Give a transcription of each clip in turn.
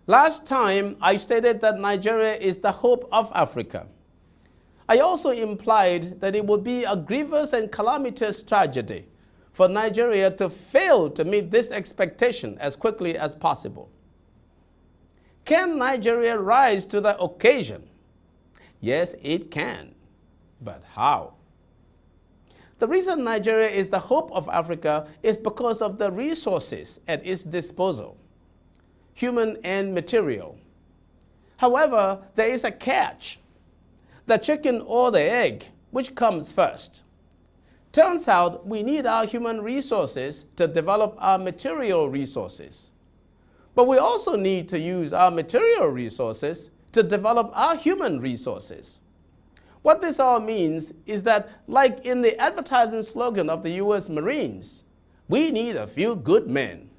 Last time, I stated that Nigeria is the hope of Africa. I also implied that it would be a grievous and calamitous tragedy for Nigeria to fail to meet this expectation as quickly as possible. Can Nigeria rise to the occasion? Yes, it can. But how? The reason Nigeria is the hope of Africa is because of the resources at its disposal, human and material. However, there is a catch. The chicken or the egg, which comes first? Turns out we need our human resources to develop our material resources. But we also need to use our material resources to develop our human resources. What this all means is that, like in the advertising slogan of the U.S. Marines, we need a few good men.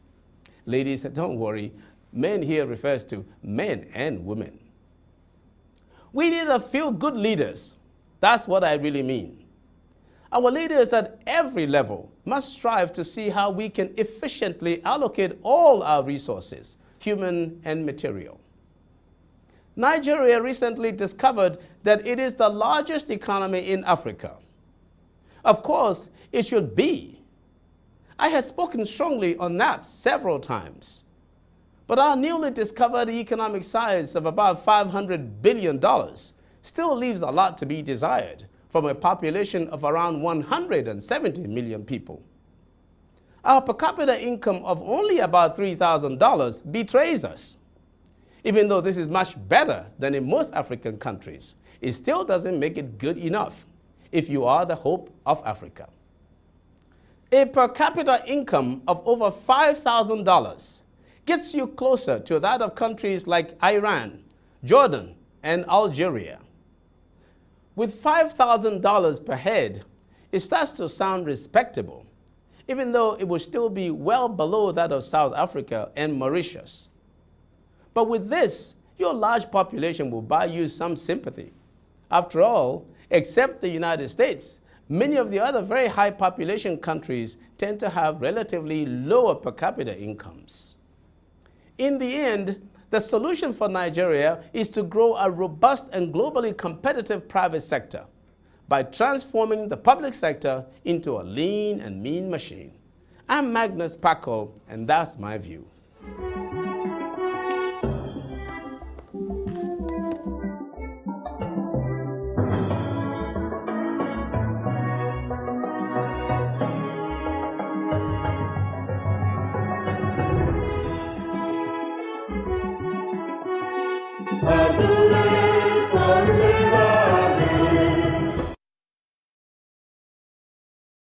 Ladies, don't worry, men here refers to men and women. We need a few good leaders. That's what I really mean. Our leaders at every level must strive to see how we can efficiently allocate all our resources, human and material. Nigeria recently discovered that it is the largest economy in Africa. Of course, it should be. I have spoken strongly on that several times. But our newly discovered economic size of about $500 billion still leaves a lot to be desired from a population of around 170 million people. Our per capita income of only about $3,000 betrays us. Even though this is much better than in most African countries, it still doesn't make it good enough if you are the hope of Africa. A per capita income of over $5,000 gets you closer to that of countries like Iran, Jordan, and Algeria. With $5,000 per head, it starts to sound respectable, even though it will still be well below that of South Africa and Mauritius. But with this, your large population will buy you some sympathy. After all, except the United States, many of the other very high population countries tend to have relatively lower per capita incomes. In the end, the solution for Nigeria is to grow a robust and globally competitive private sector by transforming the public sector into a lean and mean machine. I'm Magnus Kpakol, and that's my view. Hallelujah.